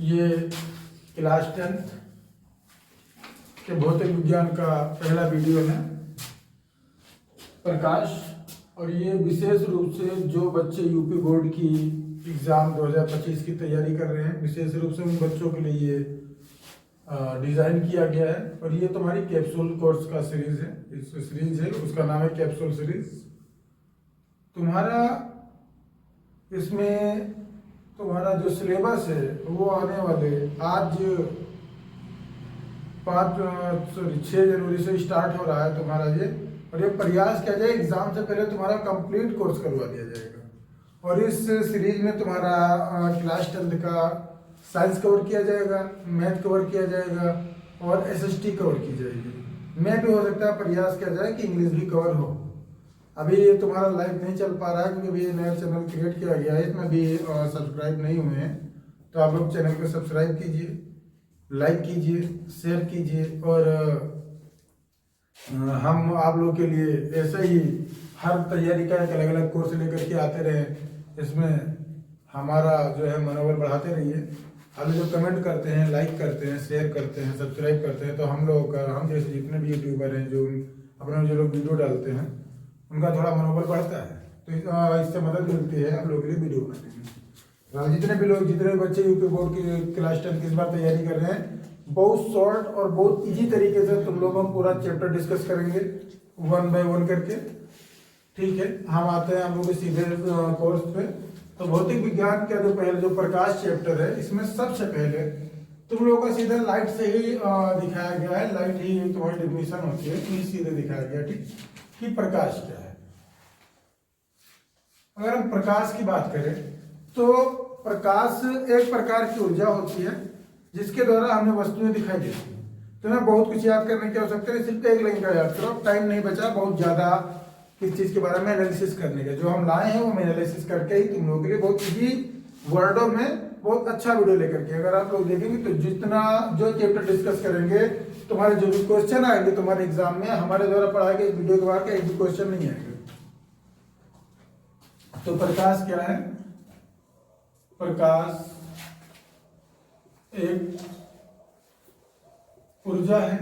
ये class 10th के भौतिक विज्ञान का पहला वीडियो है प्रकाश। और ये विशेष रूप से जो बच्चे यूपी बोर्ड की एग्ज़ाम 2025 की तैयारी कर रहे हैं, विशेष रूप से उन बच्चों के लिए ये डिज़ाइन किया गया है। और ये तुम्हारी कैप्सूल कोर्स का सीरीज़ है, सीरीज़ है, उसका नाम है कैप्सूल सीरीज़। तुम्हारा इसमें तुम्हारा जो सिलेबस है वो आने वाले आज 6 जनवरी से स्टार्ट हो रहा है तुम्हारा ये। और ये प्रयास किया जाए एग्जाम से पहले तुम्हारा कंप्लीट कोर्स करवा दिया जाएगा। और इस सीरीज में तुम्हारा क्लास 10th का साइंस कवर किया जाएगा, मैथ कवर किया जाएगा और एसएसटी कवर की जाएगी। मैं भी हो सकता है प्रयास किया जाए कि इंग्लिश भी कवर हो। अभी ये तुम्हारा लाइव नहीं चल पा रहा है क्योंकि अभी ये नया चैनल क्रिएट किया गया है, इसमें भी सब्सक्राइब नहीं हुए हैं। तो आप लोग चैनल को सब्सक्राइब कीजिए, लाइक कीजिए, शेयर कीजिए। और हम आप लोगों के लिए ऐसे ही हर तैयारी का एक अलग अलग कोर्स लेकर के आते रहे। इसमें हमारा जो है मनोबल बढ़ाते रहिए। आप जो कमेंट करते हैं, लाइक करते हैं, शेयर करते हैं, सब्सक्राइब करते हैं, तो हम लोग का, हम जैसे जितने भी यूट्यूबर हैं जो अपने जो लोग वीडियो डालते हैं उनका थोड़ा मनोबल बढ़ता है। तो इससे मदद मिलती है आप लोगों के लिए वीडियो बनाने में। जितने भी बच्चे यूपी बोर्ड की क्लास 10 की इस बार तैयारी कर रहे हैं, बहुत शॉर्ट और बहुत इजी तरीके से तुम लोग हम पूरा चैप्टर डिस्कस करेंगे 1 बाय 1 करके। ठीक है, हम आते हैं हम लोग सीधे कोर्स पे। तो भौतिक विज्ञान का जो पहले जो प्रकाश चैप्टर है, इसमें सबसे पहले तुम लोगों का सीधे लाइट से ही दिखाया गया है। लाइट ही तुम्हारी डेफिनेशन होती है, तो सीधे दिखाया गया। ठीक, कि प्रकाश क्या है। अगर हम प्रकाश की बात करें तो प्रकाश एक प्रकार की ऊर्जा होती है जिसके द्वारा हमें वस्तुएं दिखाई देती हैं। तुम्हें बहुत कुछ याद करने की आवश्यकता है, सिर्फ एक लाइन का याद करो। टाइम नहीं बचा बहुत ज्यादा किस चीज के बारे में एनालिसिस करने का। जो हम लाए हैं वो हम एनालिसिस करके ही तुम लोगों के लिए बहुत इजी वर्डों में बहुत अच्छा वीडियो लेकर के अगर आप लोग देखेंगे तो जितना जो चैप्टर डिस्कस करेंगे, तुम्हारे जो भी क्वेश्चन आएंगे तुम्हारे एग्जाम में, हमारे द्वारा पढ़ाए गए वीडियो के बाद का एक भी क्वेश्चन नहीं आएगा। तो प्रकाश क्या है? प्रकाश एक ऊर्जा है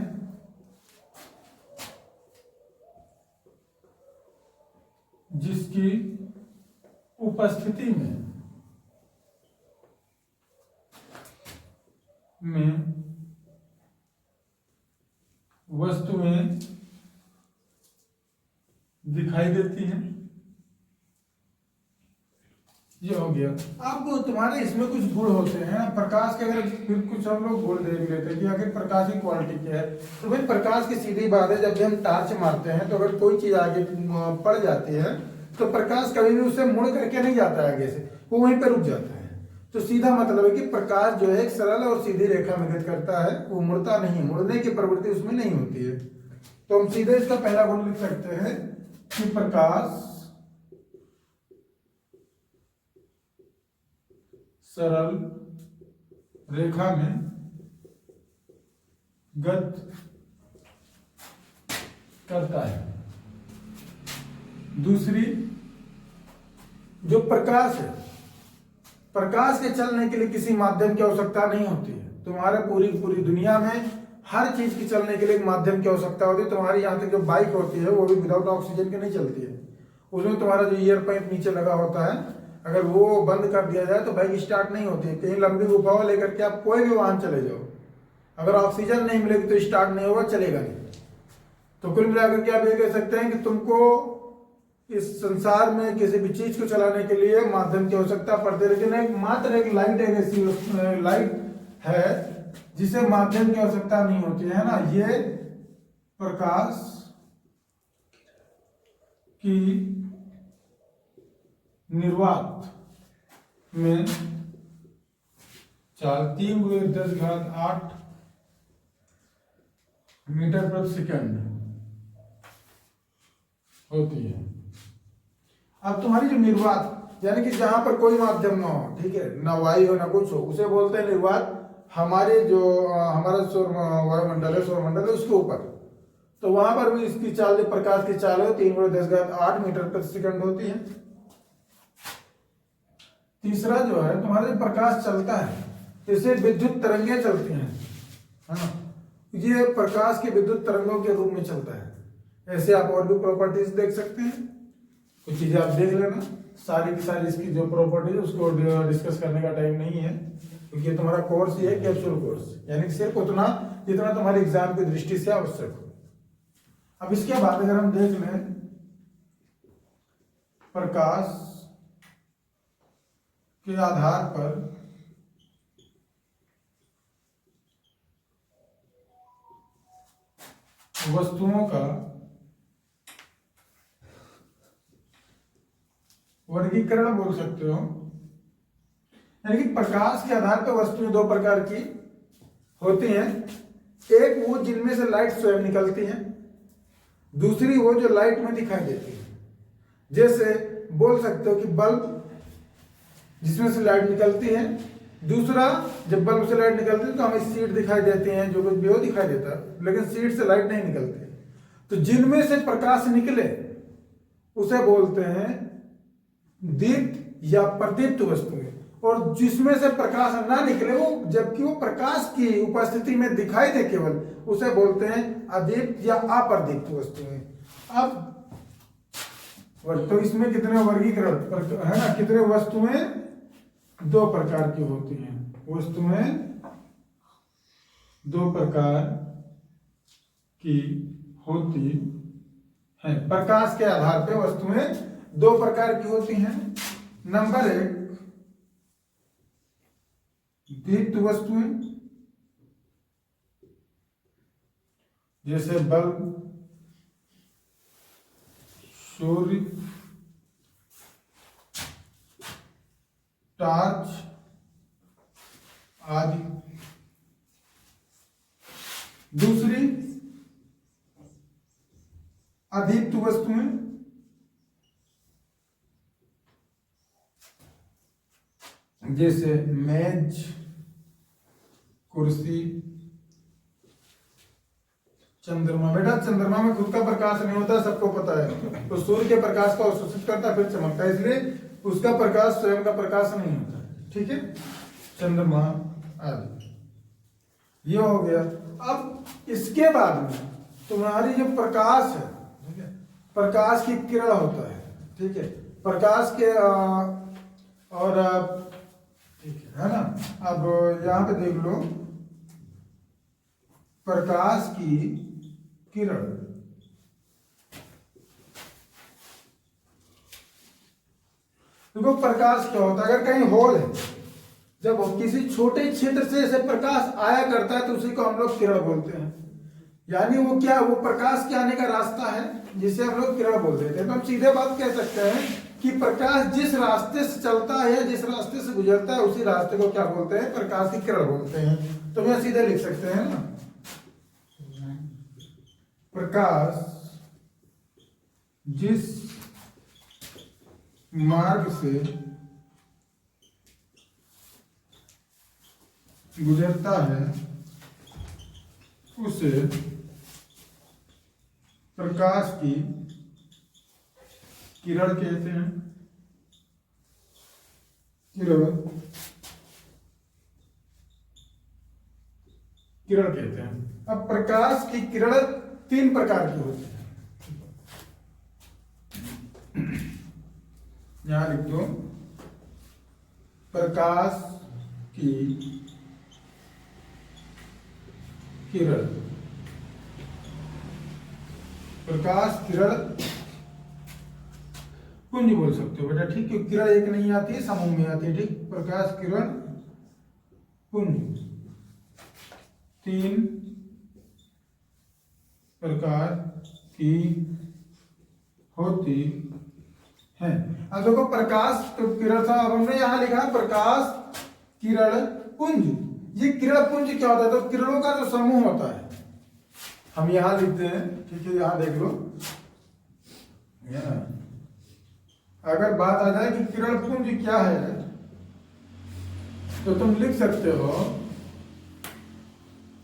जिसकी उपस्थिति में वस्तुएं दिखाई देती हैं। ये हो गया। अब तुम्हारे इसमें कुछ गुण होते हैं प्रकाश के। अगर फिर कुछ हम लोग गुण देख लेते हैं कि आखिर प्रकाश की क्वालिटी क्या है। तो भाई प्रकाश की सीधी बात है, जब भी हम टार्च मारते हैं तो अगर कोई चीज आगे पड़ जाती है तो प्रकाश कभी भी उससे मुड़ करके नहीं जाता है आगे से, वो वहीं पर रुक जाता है। तो सीधा मतलब है कि प्रकाश जो है एक सरल और सीधी रेखा में गति करता है, वो मुड़ता नहीं, मुड़ने की प्रवृत्ति उसमें नहीं होती है। तो हम सीधे इसका पहला गुण लिख सकते हैं कि प्रकाश सरल रेखा में गति करता है। दूसरी, जो प्रकाश है, प्रकाश के चलने के लिए किसी माध्यम की आवश्यकता नहीं होती है। तुम्हारे पूरी दुनिया में हर चीज की चलने के लिए एक माध्यम की आवश्यकता होती है। तुम्हारी यहाँ तक जो बाइक होती है वो भी विदाउट ऑक्सीजन के नहीं चलती है। उसमें तुम्हारा जो ईयर पाइप नीचे लगा होता है, अगर वो बंद कर दिया जाए तो बाइक स्टार्ट नहीं होती है। कहीं लंबी गुफाओं लेकर के आप कोई भी वाहन चले जाओ, अगर ऑक्सीजन नहीं मिलेगी तो स्टार्ट नहीं होगा, चलेगा नहीं। तो कुल मिलाकर के आप ये कह सकते हैं कि तुमको इस संसार में किसी भी चीज को चलाने के लिए माध्यम की आवश्यकता पड़ती है। लेकिन एक मात्र एक लाइट एक ऐसी लाइट है जिसे माध्यम की आवश्यकता नहीं होती है ना। ये प्रकाश की निर्वात में चलती हुए 10⁸ मीटर प्रति सेकंड होती है। अब तुम्हारी जो निर्वात यानी कि जहां पर कोई माध्यम ना हो, ठीक है, ना वायु हो ना कुछ हो, उसे बोलते हैं निर्वात। हमारे जो हमारा सौर वायुमंडल है, सौरमंडल है, उसके ऊपर, तो वहां पर भी इसकी चाल, प्रकाश की चाल है 3×10⁸ मीटर प्रति सेकंड होती है। तीसरा जो है तुम्हारा जब प्रकाश चलता है इसे विद्युत तरंगें चलती हैं, है ना। ये प्रकाश के विद्युत तरंगों के रूप में चलता है। ऐसे आप और भी प्रॉपर्टीज देख सकते हैं, कुछ चीजें आप देख लेना, सारी की सारी इसकी जो प्रॉपर्टीज उसको डिस्कस करने का टाइम नहीं है, क्योंकि तुम्हारा कोर्स ये है कैप्सूल कोर्स, यानी सिर्फ उतना जितना तुम्हारे एग्जाम की दृष्टि से आवश्यक हो। अब इसके बाद अगर हम देख लें प्रकाश के आधार पर वस्तुओं का वर्गीकरण बोल सकते हो, यानी कि प्रकाश के आधार पर वस्तुएं दो प्रकार की होती हैं। एक वो जिनमें से लाइट स्वयं निकलती है, दूसरी वो जो लाइट में दिखाई देती है। जैसे बोल सकते हो कि बल्ब जिसमें से लाइट निकलती है, दूसरा जब बल्ब से लाइट निकलती है तो हमें सीट दिखाई देती है, जो कुछ भी हो दिखाई देता है, लेकिन सीट से लाइट नहीं निकलती। तो जिनमें से प्रकाश निकले उसे बोलते हैं दीप्त या प्रदीप्त वस्तुएं, और जिसमें से प्रकाश ना निकले वो जबकि वो प्रकाश की उपस्थिति में दिखाई दे केवल, उसे बोलते हैं अदीप्त या अप्रदीप्त वस्तुएं। अब तो इसमें कितने वर्गीकरण है ना, कितने वस्तुएं दो प्रकार की होती हैं, वस्तुएं दो प्रकार की होती हैं। प्रकाश के आधार पर वस्तुएं दो प्रकार की होती हैं। नंबर 1 दीप्त वस्तुएं, जैसे बल्ब, सूर्य, टॉर्च आदि। दूसरी अदीप्त वस्तुएं, जैसे मेज, कुर्सी, चंद्रमा। बेटा चंद्रमा में खुद का प्रकाश नहीं होता, सबको पता है, तो सूर्य के प्रकाश को अवशोषित करता फिर चमकता है, इसलिए उसका प्रकाश स्वयं का प्रकाश नहीं होता। ठीक है, चंद्रमा आदि ये हो गया। अब इसके बाद में तुम्हारी जो प्रकाश है, ठीक है, प्रकाश की किरण होता है, ठीक है, प्रकाश के और ठीक है ना। अब यहां पे देख लो प्रकाश की किरण, देखो प्रकाश क्या होता है, अगर कहीं होल है, जब किसी छोटे क्षेत्र से ऐसे प्रकाश आया करता है तो उसी को हम लोग किरण बोलते हैं। यानी वो क्या, वो प्रकाश के आने का रास्ता है जिसे हम लोग किरण बोल देते हैं। तो हम सीधे बात कह सकते हैं कि प्रकाश जिस रास्ते से चलता है, जिस रास्ते से गुजरता है, उसी रास्ते को क्या बोलते हैं, प्रकाश की किरण बोलते हैं। तो मैं सीधे लिख सकते हैं ना, प्रकाश जिस मार्ग से गुजरता है उसे प्रकाश की किरण कहते हैं। किरण कहते हैं। अब प्रकाश की किरण 3 प्रकार की होती है, यहां लिख दो, प्रकाश की किरण, प्रकाश किरण पुंज बोल सकते हो बेटा, ठीक, क्योंकि किरण एक नहीं आती है, समूह में आती है, ठीक। प्रकाश किरण पुंज 3 प्रकार की होती है। अब देखो प्रकाश तो किरण था, अब हमने यहां लिखा प्रकाश किरण पुंज। ये किरण पुंज क्या होता है, तो किरणों का जो समूह होता है, हम यहां लिखते हैं, ठीक है, यहां देख लो, अगर बात आ जाए कि किरण पुंज क्या है, तो तुम लिख सकते हो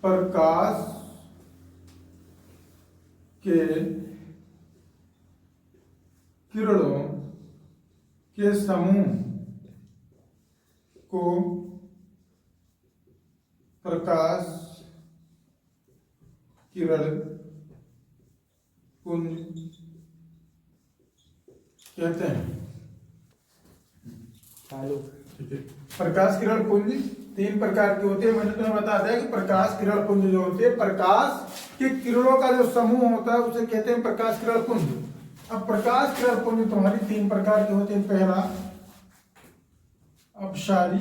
प्रकाश के किरणों के समूह को प्रकाश किरण पुंज कहते हैं। ठीक है, प्रकाश किरण पुंज 3 प्रकार की होती है। मैंने तुम्हें बता दिया कि प्रकाश किरण पुंज जो होती है, प्रकाश के किरणों का जो समूह होता है उसे कहते हैं प्रकाश किरण पुंज। अब प्रकाश किरण पुंज तुम्हारी 3 प्रकार की होती है। पहला अपसारी,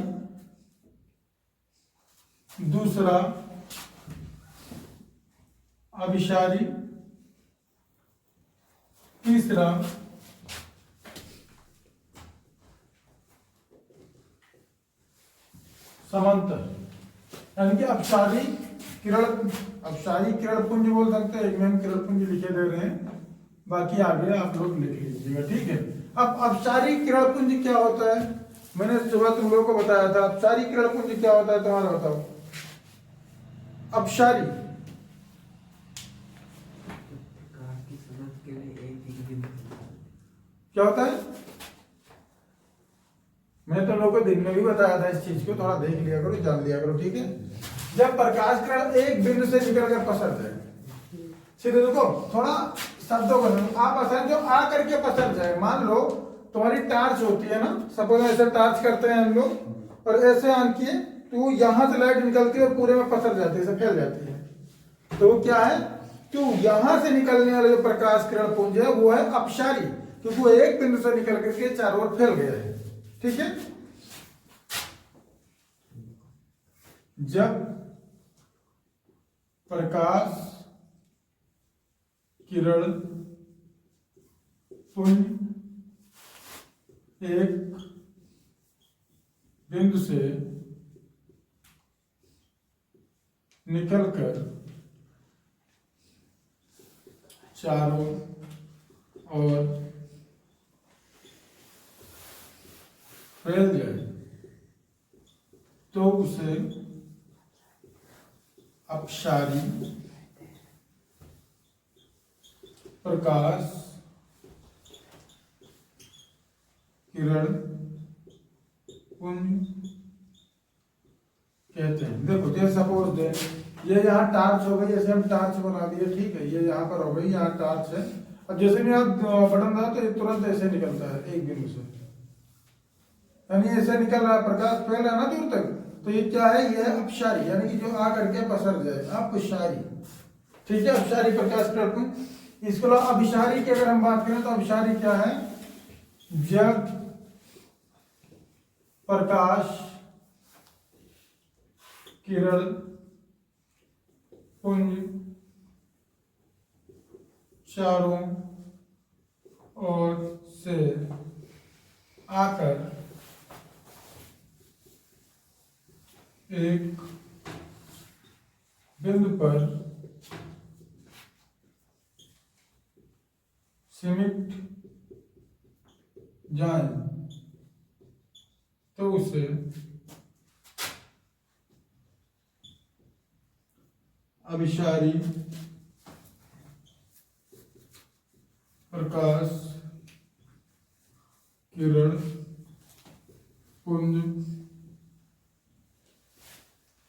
दूसरा अभिसारी, तीसरा समांतर। यानी कि अपसारी किरण पुंज बोल सकते हैं। एक में हम किरण पुंज लिखे दे रहे हैं, बाकी आगे आप लोग लिख लीजिएगा। ठीक है, अब अपसारी किरण पुंज क्या होता है, मैंने सुबह तुम लोगों को बताया था। अपसारी किरण पुंज क्या होता है तुम्हारा बताओ। अपसारी क्या होता है, मैं तुम लोगों को दिन में भी बताया था इस चीज को, थोड़ा देख लिया करो, जान लिया करो। ठीक है, जब प्रकाश किरण एक बिंदु से निकल कर पसर जाए, सीधे देखो थोड़ा शब्दों को आप असर जो आ करके पसर जाए। मान लो तुम्हारी टार्च होती है ना, सपोज ऐसे टार्च करते हैं हम लोग, और ऐसे ऑन किए तो यहां से लाइट निकलती है और पूरे में पसर जाती है, फैल जाती है। तो क्या है, तो यहां से निकलने वाले जो प्रकाश किरण पुंज है वो है अपसारी, क्योंकि वो एक बिंदु से निकल करके चारों ओर फैल गया है। ठीक है, जब प्रकाश किरण पुंज एक बिंदु से निकलकर चारों ओर फैल जाए तो उसे अपसारी प्रकाश किरण पुंज कहते हैं। देखो जैसे सपोज दे, ये यहाँ टार्च हो गई, जैसे हम टार्च बना दिए। ठीक है, ये यहाँ पर हो गई, यहाँ टार्च है। अब जैसे मैं आप बटन दबा तो ये तुरंत ऐसे निकलता है एक बिंदु से, यानी ऐसे निकल रहा है, प्रकाश फैल रहा है ना दूर तक। तो ये क्या है, ये है अपसारी, यानी कि जो आ करके पसर जाए, अपसारी। ठीक है, अपसारी प्रकाश किरण पुंज। इसके अलावा अभिसारी की अगर हम बात करें तो अभिसारी क्या है, जब प्रकाश किरण पुंज चारों ओर से आकर एक बिंदु पर सिमट जाए तो उसे अभिसारी प्रकाश किरण पुंज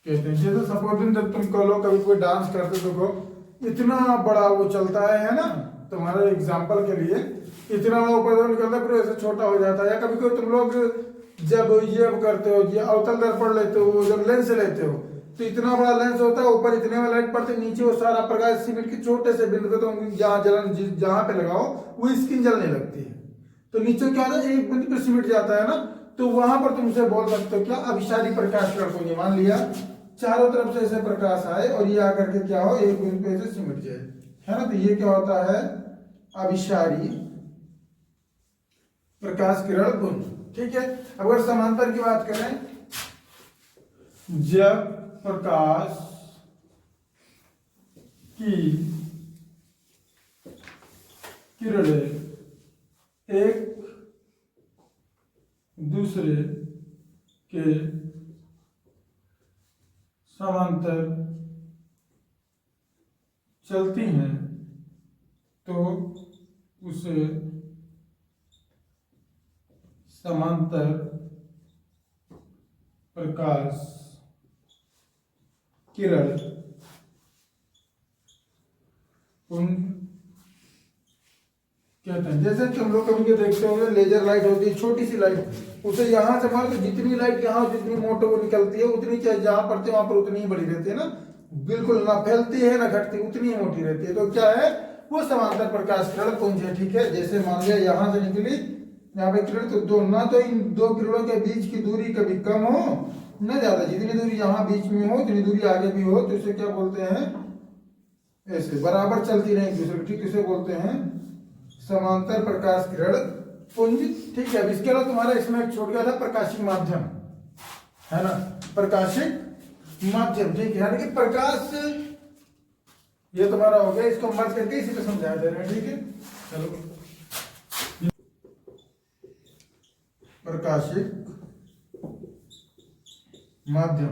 कहते हैं। जैसे सपोज जब तुम कहो कभी कोई डांस करते देखो, इतना बड़ा वो चलता है ना, तुम्हारे एग्जाम्पल के लिए इतना बड़ा ऊपर निकलता है, फिर ऐसे छोटा हो जाता है। या कभी कोई तुम लोग जब ये करते हो, ये अवतल दर्पण लेते हो, जब लेंस लेते हो तो इतना बड़ा लेंस होता है, ऊपर इतने में लाइट पड़ती है, नीचे वो सारा प्रकाश सीमेंट के छोटे से बिंदु पे, तो जहां पे लगाओ वो स्किन जलने लगती है। तो नीचे क्या होता है, एक बिंदु पे सिमट जाता है ना, तो वहां पर तुम उसे बोल सकते हो क्या, अभिसारी प्रकाश किरण पुंज। मान लिया चारों तरफ से ऐसे प्रकाश आए और ये आकर के क्या हो, एक बिंदु पे ऐसे सिमट जाए, है ना। तो ये क्या होता है, अभिसारी प्रकाश किरण पुंज। ठीक है, अगर समांतर की बात करें, जब प्रकाश की किरणें एक दूसरे के समांतर चलती हैं तो उसे समांतर प्रकाश किरण पुंज कहते हैं। जैसे तुम लोग कभी देखते होंगे लेजर लाइट होती है, छोटी सी लाइट, उसे यहाँ से मारो तो जितनी लाइट यहाँ जितनी मोटे वो निकलती है उतनी, चाहे जहां पड़ती है वहां पर उतनी ही बड़ी रहती है ना, बिल्कुल ना फैलती है ना घटती, उतनी ही मोटी रहती है। तो क्या है वो समांतर प्रकाश किरण पुंज है। ठीक है, जैसे मान लिया यहाँ से निकली यहाँ पे किरण, तो दो ना तो इन दो किरणों के बीच की दूरी कभी कम हो न ज्यादा, जितनी दूरी यहाँ बीच में हो उतनी दूरी आगे भी हो, तो इसे क्या बोलते हैं, ऐसे बराबर चलती रहे एक दूसरे को, ठीक, इसे बोलते हैं समांतर प्रकाश किरण पुंज। ठीक है, अब इसके अलावा तुम्हारा इसमें एक छूट गया था प्रकाशिक माध्यम, है ना, प्रकाशिक माध्यम। ठीक है, यानी कि प्रकाश, ये तुम्हारा हो गया, इसको मर्ज करके इसी को समझा दे रहे हैं। ठीक है, चलो, प्रकाशिक माध्यम।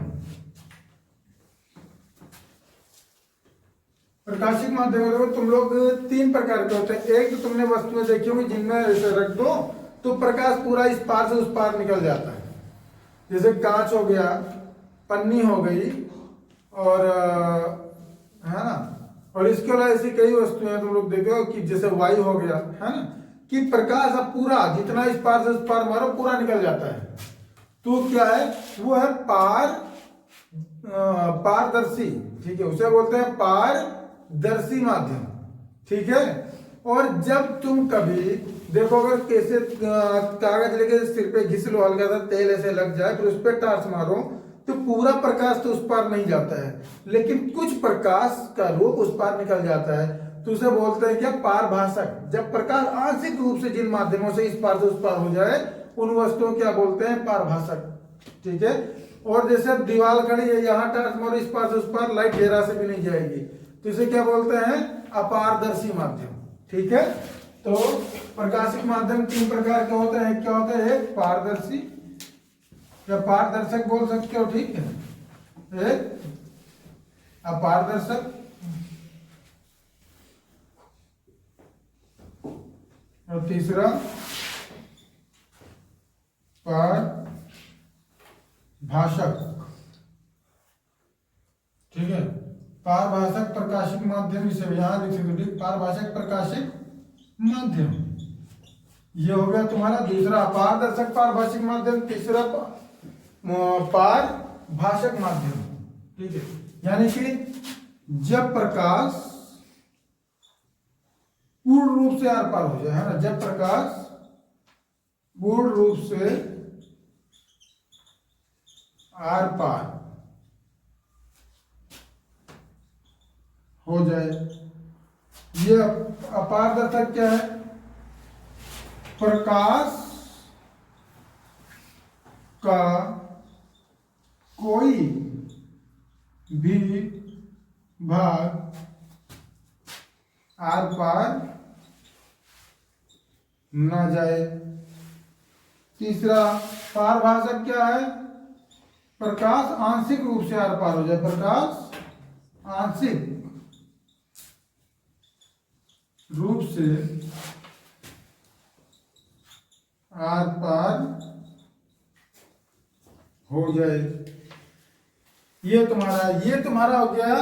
प्रकाशिक माध्यम तुम लोग तीन प्रकार के होते हैं। एक तो तुमने वस्तुएं देखी होंगी जिनमें ऐसे रख दो तो प्रकाश पूरा इस पार से उस पार निकल जाता है, जैसे कांच हो गया, पन्नी हो गई, और है ना, और इसके अलावा ऐसी कई वस्तुएं तुम लोग देखो कि जैसे वायु हो गया, है ना, कि प्रकाश अब पूरा जितना इस पार से उस पार मारो पूरा निकल जाता है। तो क्या है वो है पारदर्शी। ठीक है, उसे बोलते हैं पारदर्शी माध्यम। ठीक है, और जब तुम कभी देखो अगर कैसे कागज लेके सिर पे घिस लो, हल्का सा तेल ऐसे लग जाए, फिर उस पर टार्च मारो तो पूरा प्रकाश तो उस पार नहीं जाता है, लेकिन कुछ प्रकाश का रूप उस पार निकल जाता है, तो उसे बोलते हैं क्या, पारभाषक। जब प्रकाश आंशिक रूप से जिन माध्यमों से इस पार से उस पार हो जाए उन वस्तुओं क्या बोलते हैं, पारभाषक। ठीक है, और जैसे अब दीवार खड़ी है, यहाँ टार्च मारो इस पार से उस पार, लाइट घेरा से भी नहीं जाएगी, तो इसे क्या बोलते हैं, अपारदर्शी माध्यम। ठीक है, तो प्रकाशिक माध्यम तीन प्रकार के होते हैं। क्या होते हैं, एक पारदर्शी या पारदर्शक बोल सकते हो, ठीक है, एक अपारदर्शक और तीसरा पारभाषक। ठीक है, पारभाषक प्रकाशिक माध्यम, इसे यहां लिख सकते, पारभाषक प्रकाशिक माध्यम, ये हो गया तुम्हारा दूसरा अपारदर्शक पारभाषिक माध्यम, तीसरा पारभाषक माध्यम। ठीक है, यानी कि जब प्रकाश पूर्ण रूप से आर पार हो जाए, है ना, जब प्रकाश पूर्ण रूप से आर पार हो जाए, ये अपारदर्शक क्या है, प्रकाश का कोई भी भाग आर पार ना जाए। तीसरा पारभाषक क्या है, प्रकाश आंशिक रूप से आर पार हो जाए, प्रकाश आंशिक रूप से आर पार हो जाए। ये तुम्हारा हो गया।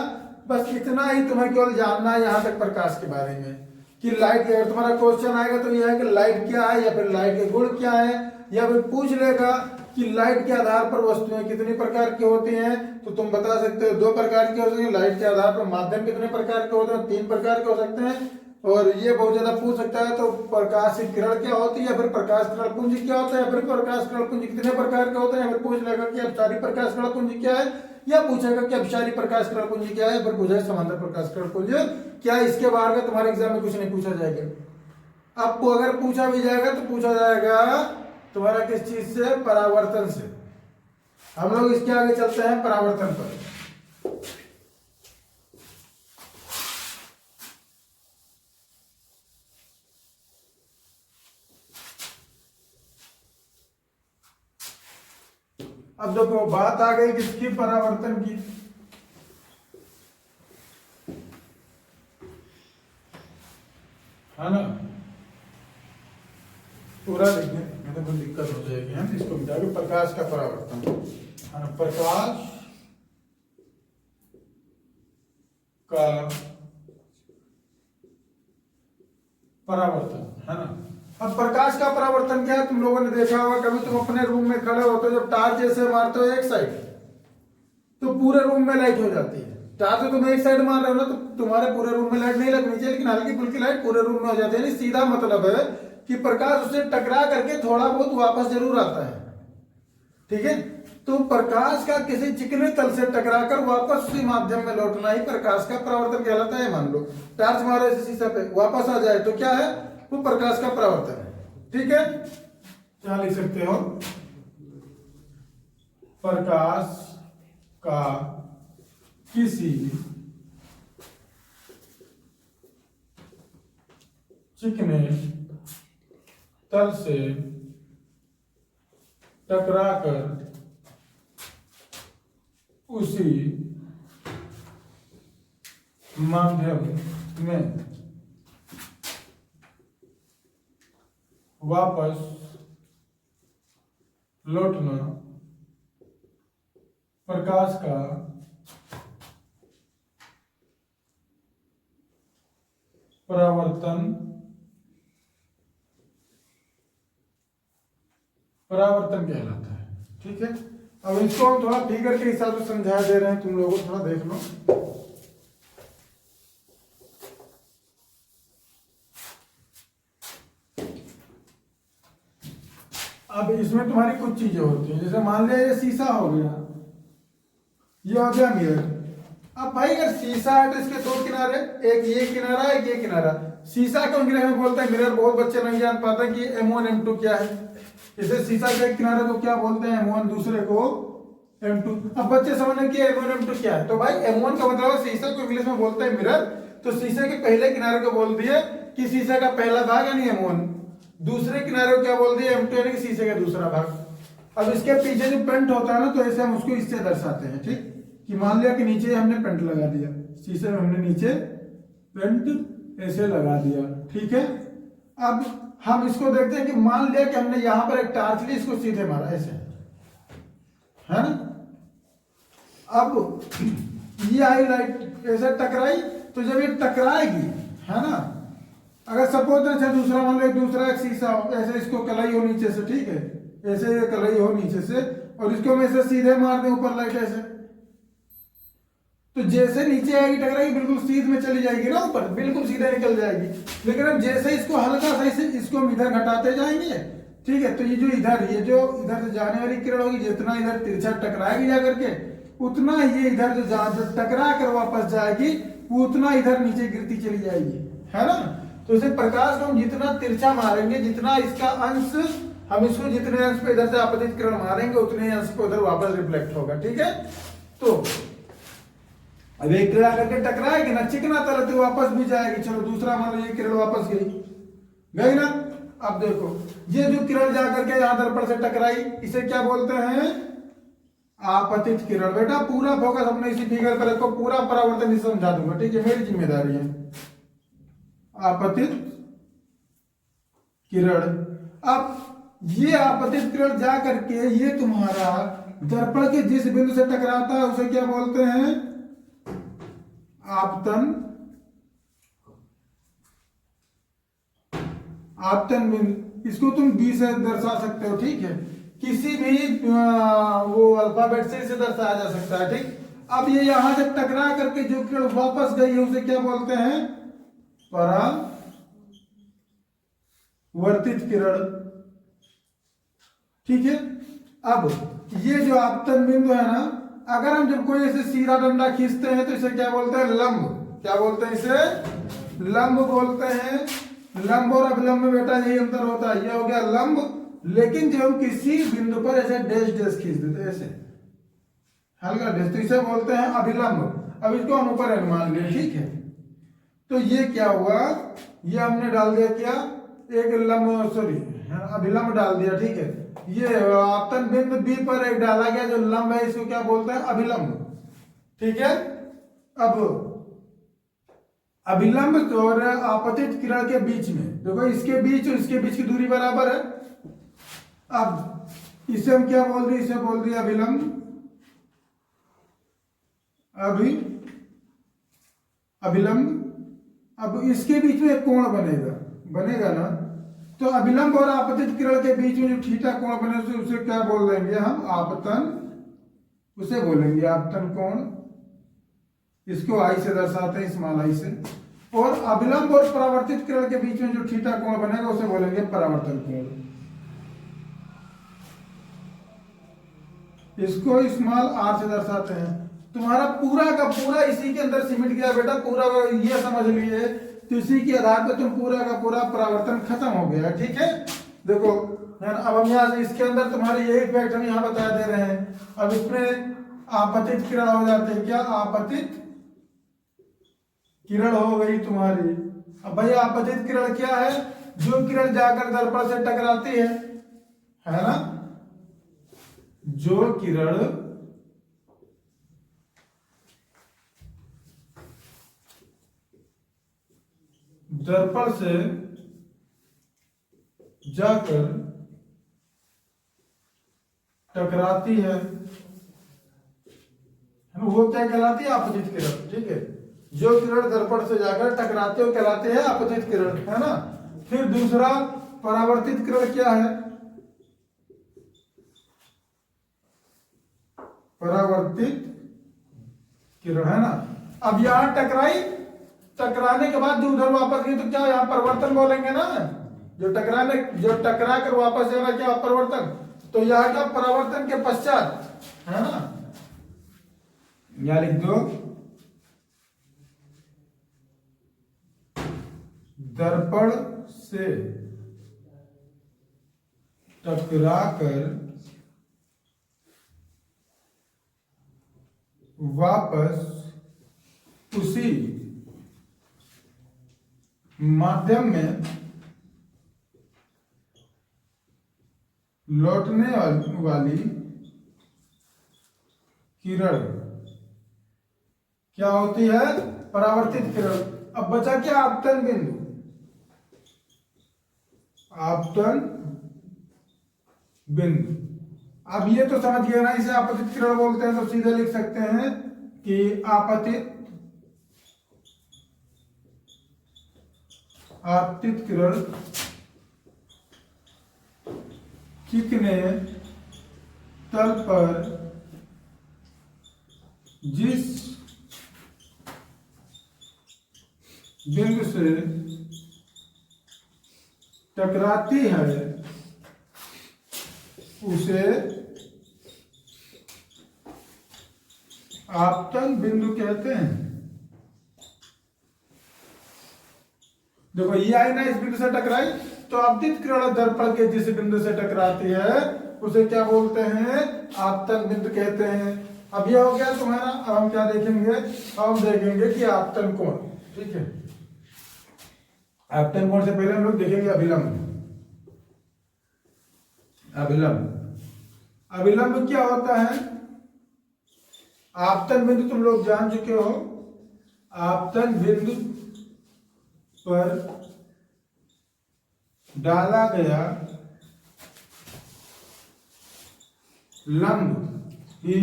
बस इतना ही तुम्हें केवल जानना है यहां तक प्रकाश के बारे में, कि लाइट, अगर तुम्हारा क्वेश्चन आएगा तो यह है कि लाइट क्या है, या फिर लाइट के गुण क्या है, या फिर पूछ लेगा कि लाइट के आधार पर वस्तुएं कितने प्रकार की होती हैं, तो तुम बता सकते हो 2 प्रकार के हो सकते हैं। लाइट के आधार पर माध्यम कितने प्रकार के होते हैं, 3 प्रकार के हो सकते हैं। और ये बहुत ज्यादा पूछ सकता है, तो प्रकाश किरण क्या होती है, या फिर प्रकाश किरण पुंज क्या होता है, या फिर प्रकाश किरण पुंज कितने प्रकार के होते हैं, या फिर पूछ लेगा कि अपसारी प्रकाश किरण पुंज क्या है, या पूछेगा कि अपसारी प्रकाश किरण पुंज क्या है, फिर पूछेगा समांतर प्रकाश किरण पुंज क्या है। इसके बाहर का तुम्हारे एग्जाम में कुछ नहीं पूछा जाएगा। आपको अगर पूछा भी जाएगा तो पूछा जाएगा तुम्हारा किस चीज से, परावर्तन से। हम लोग इसके आगे चलते हैं परावर्तन पर। अब देखो बात आ गई किसकी, परावर्तन की। है ना, पूरा लिखने में तो कुछ दिक्कत हो जाएगी, है इसको मिटा के प्रकाश का परावर्तन, है ना, प्रकाश का परावर्तन, है ना। अब प्रकाश का परावर्तन क्या है, तुम लोगों ने देखा होगा, कभी तुम अपने रूम में खड़े होते हो, जब टार्च जैसे मारते हो एक साइड तो पूरे रूम में लाइट हो जाती है। टार्च तुम एक साइड मार रहे हो ना तो तुम्हारे पूरे रूम में लाइट नहीं लगनी चाहिए, लेकिन हल्की फुल्की लाइट पूरे रूम में हो जाती है। सीधा मतलब है कि प्रकाश उससे टकरा करके थोड़ा बहुत वापस जरूर आता है, ठीक है। तो प्रकाश का किसी चिकने तल से टकराकर वापस उसी माध्यम में लौटना ही प्रकाश का परावर्तन कहलाता है। मान लो टार्च मारो इस शीशा पे, वापस आ जाए तो क्या है, वो प्रकाश का परावर्तन है, ठीक है। क्या लिख सकते हो, प्रकाश का किसी चिकने तल से टकराकर उसी माध्यम में वापस लौटना प्रकाश का परावर्तन कहलाता है, ठीक है। अब इसको हम थोड़ा फिगर के हिसाब से समझा दे रहे हैं, तुम लोगों को थोड़ा देख लो। अब इसमें तुम्हारी कुछ चीजें होती हैं, जैसे मान लिया ये शीशा हो गया, ये हो गया मिरर। अब भाई अगर शीशा है तो इसके दो किनारे, एक ये किनारा एक ये किनारा। शीशा को अंग्रेजी में बोलते हैं मिरर, बहुत बच्चे नहीं जान पाते कि M1 M2 क्या है। जैसे शीशा के एक किनारे को क्या बोलते हैं M1, दूसरे को M2। अब बच्चे समझने कि M1 M2 क्या है, तो भाई M1 का मतलब है शीशा को इंग्लिश में बोलते हैं मिरर, तो शीशे के पहले किनारे को बोल दिए कि शीशे का पहला भाग यानी M1, दूसरे किनारे को क्या बोल दिए M2 यानी कि शीशे का दूसरा भाग। अब इसके पीछे जो पेंट होता है ना, तो ऐसे हम उसको इससे दर्शाते हैं, ठीक। कि मान लिया कि नीचे हमने पेंट लगा दिया, शीशे में हमने नीचे पेंट ऐसे लगा दिया, ठीक है। अब हम इसको देखते हैं कि मान लिया कि हमने यहां पर एक टार्च ली, इसको सीधे मारा ऐसे, है ना। अब ये आई लाइट ऐसे टकराई, तो जब ये टकराएगी, है ना, अगर सपोज अच्छा दूसरा मान लो दूसरा एक शीशा हो, ऐसे इसको कलाई हो नीचे से, ठीक है, ऐसे ये कलाई हो नीचे से, और इसको हम ऐसे सीधे मार दें ऊपर लाइट ऐसे, तो जैसे नीचे आएगी टकराएगी बिल्कुल सीध में चली जाएगी ना ऊपर, बिल्कुल सीधे निकल जाएगी। लेकिन अब जैसे इसको हल्का सा इसे इसको हम इधर घटाते जाएंगे, ठीक है, तो ये जो इधर से जाने वाली किरण होगी, जितना इधर तिरछा टकराएगी जाकर के, उतना ये इधर जो टकरा कर वापस जाएगी, वो उतना इधर नीचे गिरती चली जाएगी, है ना। तो इसे प्रकाश को हम जितना तिरछा मारेंगे, जितना इसका अंश, हम इसको जितने अंश पे इधर से आपतित किरण मारेंगे, उतने अंश पे उधर वापस रिफ्लेक्ट होगा, ठीक है। तो अब एक किरण आकर के टकराएगी ना, चिकना तल तो वापस भी जाएगी। चलो दूसरा मान लो ये किरण वापस गई ना। अब देखो ये जो किरण जाकर के यहां दर्पण से टकराई, इसे क्या बोलते हैं, आपतित किरण। बेटा पूरा फोकस अपने इसी फिगर पर रखो, पूरा परावर्तन समझा दूंगा, ठीक है, मेरी जिम्मेदारी है। आपतित किरण, अब ये आपतित किरण जा करके ये तुम्हारा दर्पण के जिस बिंदु से टकराता है उसे क्या बोलते हैं, आपतन बिंदु। इसको तुम बी से दर्शा सकते हो, ठीक है, किसी भी वो अल्फाबेट से इसे दर्शाया जा सकता है, ठीक। अब ये यहां से टकरा करके जो किरण वापस गई है उसे क्या बोलते हैं, परावर्तित किरण, ठीक है। अब ये जो आपतन बिंदु है ना, अगर हम जब कोई ऐसे सीधा डंडा खींचते हैं तो इसे क्या बोलते हैं, लंब। क्या बोलते हैं, इसे लंब बोलते हैं। लंब और अभिलंब में बेटा यही अंतर होता है, ये हो गया लंब। लेकिन जब हम किसी बिंदु पर ऐसे डैश डैश खींच देते हैं, ऐसे हल्का डैश, तो इसे बोलते हैं अभिलंब। अब इसको हम ऊपर मान लिया, ठीक है। तो ये क्या हुआ, ये हमने डाल दिया क्या, एक लंब, सॉरी अभिलंब डाल दिया, ठीक है। ये आपतन बिंदु बी पर एक डाला गया जो लंब है, इसको क्या बोलते हैं, अभिलंब, ठीक है। अब अभिलंब और आपतित किरण के बीच में देखो, इसके बीच और इसके बीच की दूरी बराबर है। अब इसे हम क्या बोल रहे, इसे बोल रहे अभिलंब, अभिलंब। अब इसके बीच में एक कोण बनेगा, बनेगा ना, तो अभिलंब और आपतित किरण के बीच में जो थीटा कोण बने उसे क्या बोल देंगे हम, आपतन, उसे बोलेंगे आपतन कोण। इसको आई से दर्शाते हैं, स्मॉल आई से। और अभिलंब और परावर्तित किरण के बीच में जो थीटा कोण बनेगा उसे बोलेंगे परावर्तन कोण। इसको स्मॉल आर से दर्शाते हैं। तुम्हारा पूरा का पूरा इसी के अंदर सिमट गया बेटा, पूरा ये समझ लिए, तो इसी के आधार पर तुम पूरा का पूरा परावर्तन खत्म हो गया, ठीक है। देखो अब हम यहाँ से इसके अंदर तुम्हारे यही फैक्ट हम यहाँ बता दे रहे हैं। अब इसमें आपतित किरण हो जाते हैं, क्या आपतित किरण हो गई तुम्हारी। अब भाई आपतित किरण क्या है, जो किरण जाकर दर्पण से टकराती है ना, जो किरण दर्पण से जाकर टकराती है, वो क्या कहलाती है, आपतित किरण, ठीक है। जो किरण दर्पण से जाकर टकराते हो कहलाते हैं आपतित किरण, है ना। फिर दूसरा परावर्तित किरण क्या है, परावर्तित किरण, है ना। अब यहां टकराई, टकराने के बाद जो उधर वापस गई तो क्या यहाँ परिवर्तन बोलेंगे ना, जो टकरा कर वापस जाना क्या परिवर्तन, तो यहाँ का परावर्तन के पश्चात, है ना, यहां लिख दो दर्पण से टकराकर वापस उसी माध्यम में लौटने वाली किरण क्या होती है, परावर्तित किरण। अब बचा क्या, आपतन बिंदु। आपतन बिंदु, अब ये तो समझ गए ना, इसे आपतित किरण बोलते हैं, तो सीधे लिख सकते हैं कि आपतित किरण कितने तल पर जिस बिंदु से टकराती है उसे आपतन बिंदु कहते हैं। देखो ये आई ना, इस बिंदु से टकराई, तो आपतित किरण दर्पण के जिस बिंदु से टकराती है उसे क्या बोलते हैं, आपतन बिंदु कहते हैं। अब ये हो गया तुम्हारा। अब हम क्या देखेंगे, हम देखेंगे कि आपतन कोण, ठीक है। आपतन कोण से पहले हम लोग देखेंगे अभिलंब। अभिलंब, अभिलंब क्या होता है, आपतन बिंदु तुम लोग जान चुके हो। आपतन बिंदु पर डाला गया लंब ही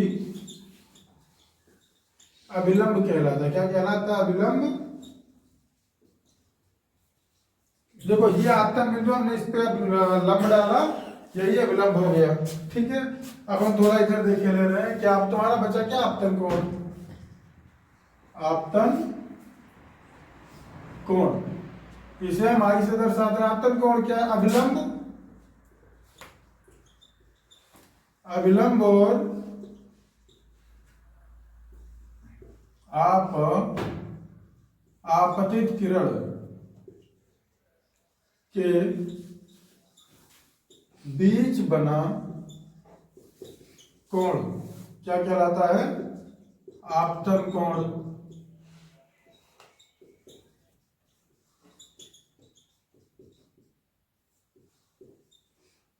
अभिलंब कहलाता है। क्या कहलाता है, अभिलंब। देखो ये आपतन बिंदु, हमने इस पे लंब डाला, यही अभिलंब हो गया, ठीक है। अब हम थोड़ा इधर देखे ले रहे हैं, क्या आप तुम्हारा बचा क्या, आपतन कोण। आपतन कोण, इसे हम आई से दर्शाते हैं। आपतन कोण क्या है, अभिलंब, अभिलंब और आपतित किरण के बीच बना कोण क्या कहलाता है, आपतन कोण।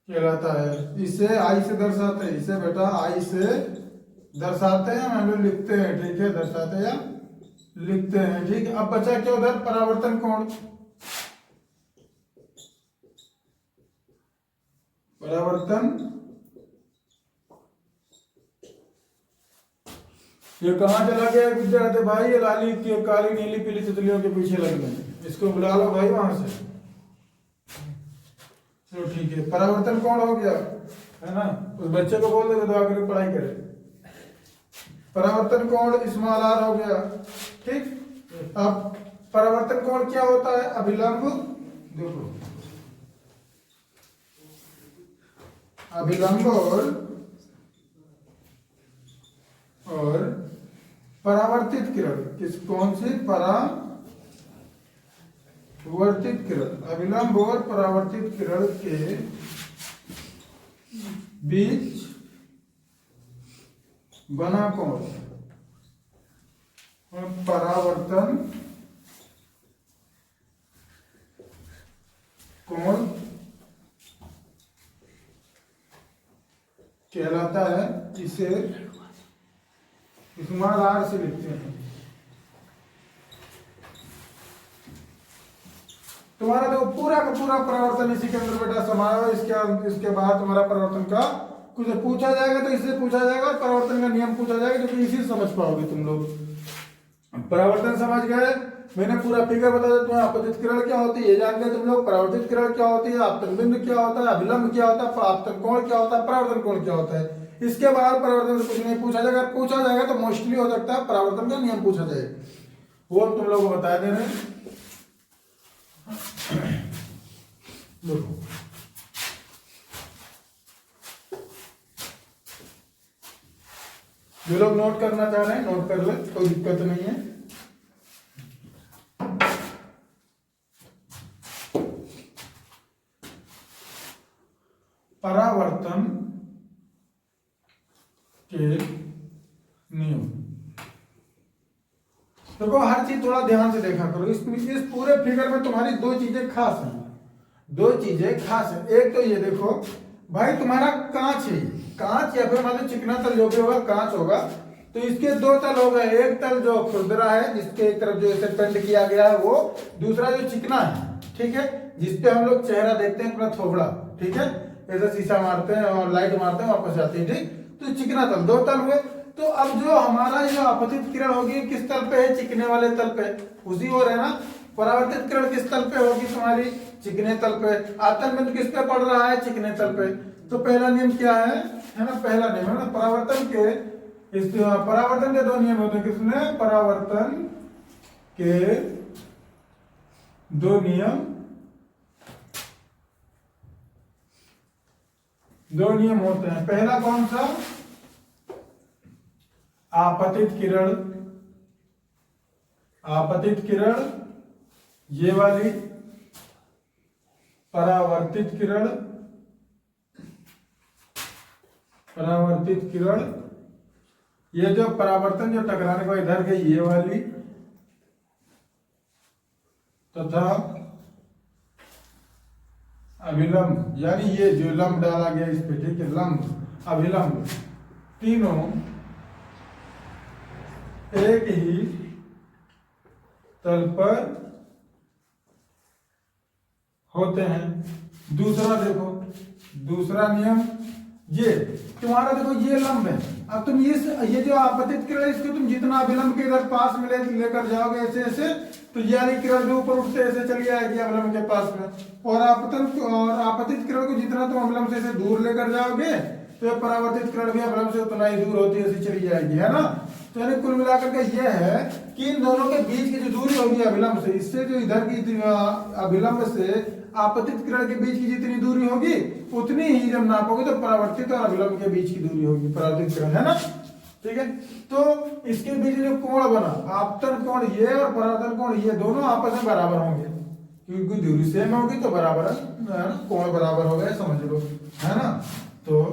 कहलाता है। इसे आई से दर्शाते हैं, इसे बेटा आई से दर्शाते हैं, हम लोग लिखते हैं, ठीक है, दर्शाते हैं या लिखते हैं, ठीक है। अब बचा क्या उधर, परावर्तन कोण। परावर्तन ये कहाँ चला गया विद्यार्थी भाई? ये लाली की काली नीली पीली तितलियों के पीछे लग गए, इसको बुला लो भाई वहां से। चलो ठीक है, परावर्तन कोण हो गया है ना, उस बच्चे को बोल दो तो आकर पढ़ाई करे। परावर्तन कोण स्मॉल आर हो गया, ठीक। अब परावर्तन कोण क्या होता है? अभिलंब, देखो अभिलंब और परावर्तित किरण, किस कौन सी? परावर्तित किरण। अभिलंब और परावर्तित किरण के बीच बना कोण परावर्तन कोण कहलाता है। इसे स्मॉल आर से लिखते हैं। तुम्हारा देखो पूरा का पूरा परावर्तन इसी के अंदर बेटा समाया हुआ। इसके बाद तुम्हारा परावर्तन का कुछ पूछा जाएगा तो इससे पूछा जाएगा, परावर्तन का नियम पूछा जाएगा, जो कि इसी से समझ पाओगे तुम लोग। परावर्तन समझ गए, मैंने पूरा फिगर बता दिया तुम्हें। आपतित किरण क्या होती है ये जान गए तुम लोग, परावर्तित किरण क्या होती है, आपतन बिंदु क्या होता है, अभिलंब क्या होता है, आपतन कोण क्या होता है, परावर्तन कोण क्या होता है। इसके बाद परावर्तन से कुछ नहीं पूछा जाएगा, पूछा जाएगा तो मोस्टली हो सकता है परावर्तन का नियम पूछा जाएगा, वो हम तुम लोग को बता दे रहे हैं। देखो जो लोग नोट करना चाह रहे हैं नोट कर ले, कोई दिक्कत नहीं है। परावर्तन के नियम, देखो हर चीज थोड़ा ध्यान से देखा करो। इस पूरे फिगर में तुम्हारी दो चीजें खास हैं, दो चीजें खास हैं। एक तो ये देखो भाई, तुम्हारा कांच है, कांच या फिर मतलब चिकना तल जो भी होगा कांच होगा, तो इसके दो तल हो गए। एक तल जो खुरदरा है, जिसके एक तरफ जो इसे पेंट किया गया है वो, दूसरा जो चिकना है, ठीक है, जिसपे हम लोग चेहरा देखते हैं अपना थोबड़ा, ठीक है, ऐसे शीशा मारते हैं और लाइट मारते हैं वापस जाती है, ठीक। तो चिकना तल, दो तल हुए। तो अब जो हमारा जो आपतित किरण होगी किस तल पे है? चिकने वाले तल पे, उसी ओर है ना। परावर्तित किरण किस तल पे होगी तुम्हारी? चिकने तल पे। आपतन बिंदु किस पे पड़ रहा है? चिकने तल पे। तो पहला नियम क्या है ना, पहला नियम है ना परावर्तन के दो नियम होते हैं। किसने? परावर्तन के दो नियम, दो नियम होते हैं। पहला कौन सा? आपतित किरण, आपतित किरण ये वाली, परावर्तित किरण, परावर्तित किरण ये जो परावर्तन जो टकराने को इधर गई ये वाली, तथा अभिलंब यानी ये जो लंब डाला गया इस पे, ठीक है, लंब अभिलंब तीनों एक ही तल पर होते हैं। दूसरा देखो, दूसरा नियम ये तुम्हारा देखो, ये लंब है। अब तुम ये जो आपतित किरण है, इसको तुम जितना अभिलंब के इधर पास में लेकर जाओगे ऐसे ऐसे, तो ये वाली किरण जो ऊपर उठते ऐसे चली आएगी अभिलंब के पास में। और आपतित किरण को जितना तुम अभिलंब से ऐसे दूर लेकर जाओगे, तो परावर्तित किरण भी अभिलंब से उतना ही दूर होती है, ऐसी चली जाएगी, है ना। तो यानी कुल मिलाकर के ये है कि इन दोनों के बीच की जो दूरी होगी अभिलंब से, इससे जो इधर की अभिलंब से आपतित किरण के बीच की जितनी दूरी होगी उतनी ही जब नापोगे तो परावर्तित और अभिलंब के बीच की दूरी होगी, परावर्तित किरण, है ना, ठीक है। तो इसके बीच जो कोण बना, आपतन कोण ये और परावर्तन कोण ये दोनों आपस में बराबर होंगे, क्योंकि दूरी सेम होगी तो बराबर है ना, कोण बराबर हो गए, समझ लो, है ना। तो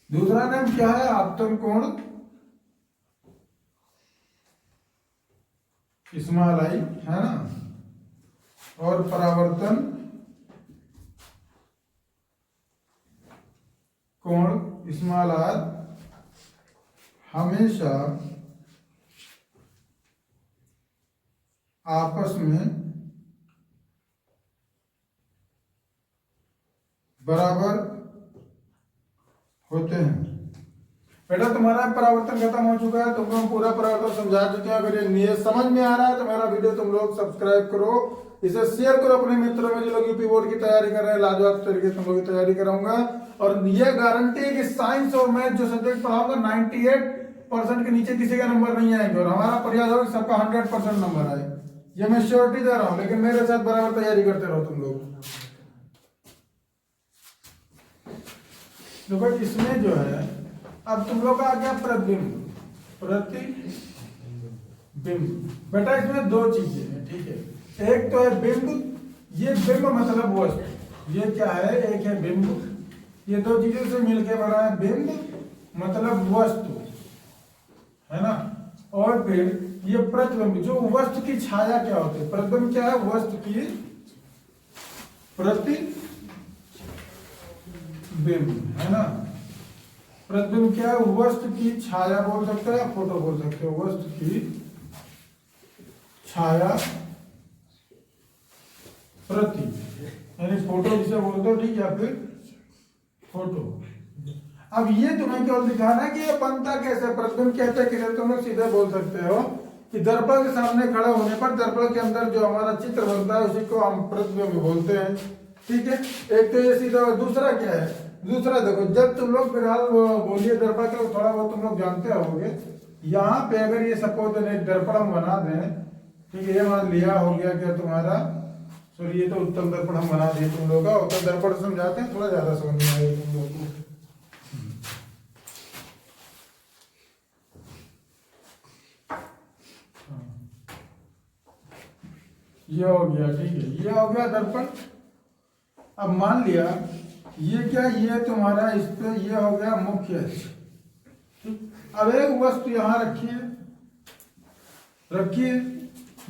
दूसरा नाम क्या है? आपतन कोण स्मॉल आई, है ना, और परावर्तन कोण स्मॉल आर हमेशा आपस में बराबर होते हैं। बेटा तुम्हारा परावर्तन खत्म हो चुका है, तुमको हम पूरा परावर्तन समझा चुके हैं। अगर ये समझ में आ रहा है तो मेरा वीडियो तुम लोग सब्सक्राइब करो, इसे शेयर करो अपने मित्रों में जो लोग यूपी बोर्ड की तैयारी कर रहे हैं। लाजवाब तरीके से तुम लोग की तैयारी कराऊंगा और ये गारंटी है कि साइंस और मैथ जो सब्जेक्ट पढ़ाऊंगा 98% के नीचे किसी का नंबर नहीं आएंगे और हमारा प्रयास होगा सबका 100% नंबर आए। ये मैं श्योरिटी दे रहा हूँ, लेकिन मेरे साथ बराबर तैयारी करते रहो तुम लोग। देखो इसमें जो है अब तुम लोग का आ गया प्रतिबिंब, बेटा इसमें दो चीजें हैं, ठीक है। एक तो है बिंब, ये बिंब मतलब वस्तु, ये क्या है, एक है बिंब, ये दो चीजों से मिलके बना है बिंब मतलब वस्तु, है ना। और फिर ये प्रतिबिंब, जो वस्तु की छाया क्या होती है, प्रतिबिंब क्या है, वस्तु की प्रतिबिंब, है ना। प्रतिबिंब क्या है, वस्तु की छाया बोल सकते हो या फोटो बोल सकते हो, वस्तु की छाया प्रति, यानी फोटो जिसे बोलते हो, ठीक, या फिर फोटो। अब ये तुम्हें केवल दिखाना है कि ये बनता कैसे, प्रतिबिंब कहते हैं कि तुम लोग सीधे बोल सकते हो कि दर्पण के सामने खड़े होने पर दर्पण के अंदर जो हमारा चित्र बनता है उसी को हम प्रतिबिंब बोलते हैं, ठीक है। एक तो ये सीधा, दूसरा क्या है, दूसरा देखो, जब तुम लोग फिलहाल बोलिए दर्पण का थोड़ा बहुत तुम लोग जानते होंगे, यहाँ पे अगर ये सपोज दर्पण हम बना दें, ठीक है, ये मान लिया हो गया क्या तुम्हारा, सॉरी ये तो उत्तम दर्पण हम बना दिए तुम लोग का, उत्तम दर्पण समझाते हैं, थोड़ा ज्यादा समझ में आएगा तुम लोग को। ये हो गया, ठीक है, ये हो गया दर्पण। अब मान लिया ये क्या, ये तुम्हारा इस पे ये हो गया मुख्य अक्ष, ठीक। अब एक वस्तु यहाँ रखिए,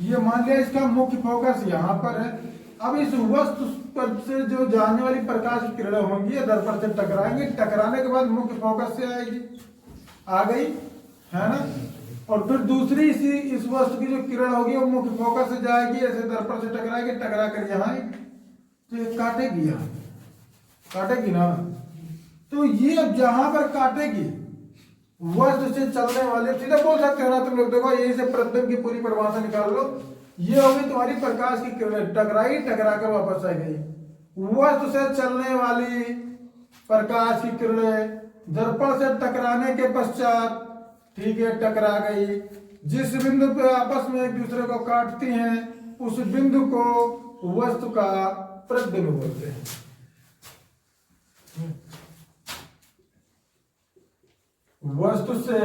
ये मान लिया इसका मुख्य फोकस यहाँ पर है। अब इस वस्तु पर से जो जाने वाली प्रकाश की किरणें होंगी ये दर्पण से टकराएंगे, टकराने के बाद मुख्य फोकस से आएगी, आ गई, है ना। और फिर दूसरी इस वस्तु की जो किरण होगी वो मुख्य फोकस से जाएगी, ऐसे दर्पण से टकराएगी, टकरा कर यहाँ तो काटेगी, यहाँ काटेगी ना। तो ये अब जहां पर काटेगी वस्तु से चलने वाले, सीधे बोल सकते हो ना तुम लोग, देखो यही से प्रतिबिंब की पूरी परिभाषा निकाल लो। ये होगी तुम्हारी प्रकाश की किरण, टकराई, टकरा कर वापस आ गई, वस्तु से चलने वाली प्रकाश की किरणें दर्पण से टकराने के पश्चात, ठीक है, टकरा गई, जिस बिंदु पे आपस में एक दूसरे को काटती हैं उस बिंदु को वस्तु का प्रतिबिंब बोलते हैं। वस्तु से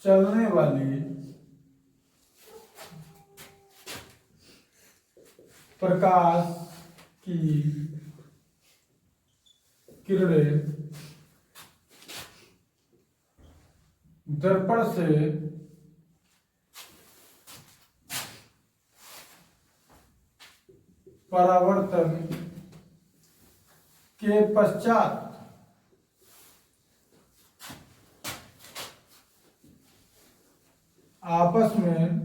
चलने वाली प्रकाश की किरणें दर्पण से परावर्तन के पश्चात आपस में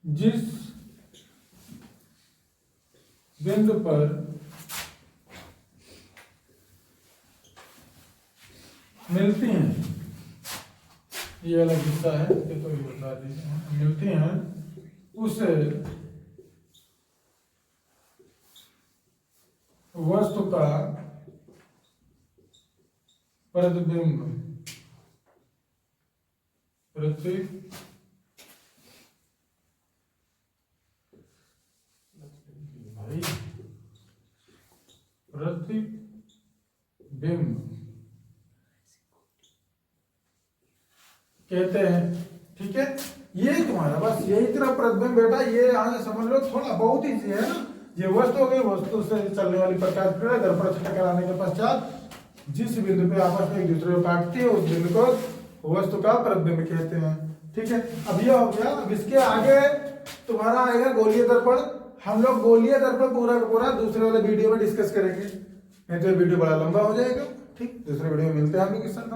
जिस बिंदु पर मिलती हैं, ये अलग हिस्सा है, ये तो बता दीजिए, मिलती हैं उस वस्तु का प्रतिबिंब कहते हैं, ठीक है। ये तुम्हारा बस यही तरह प्रतिबिंब बेटा, ये यहाँ से समझ लो, थोड़ा बहुत ही है ना। ये वस्तु हो गई, वस्तु से चलने वाली प्रकाश किरण दर्पण से टकराने के पश्चात जिस बिंदु पे आपस में एक दूसरे को काटती है उस बिंदु को वस्तु का प्रतिबिंब कहते हैं, ठीक है। अब ये हो गया। अब इसके आगे तुम्हारा आएगा गोलीय दर्पण। हम लोग गोलीय दर्पण पूरा का पूरा दूसरे वाले वीडियो में डिस्कस करेंगे, नहीं तो ये वीडियो बड़ा लंबा हो जाएगा, ठीक। दूसरे वीडियो में मिलते हैं हम लोग इस साथ।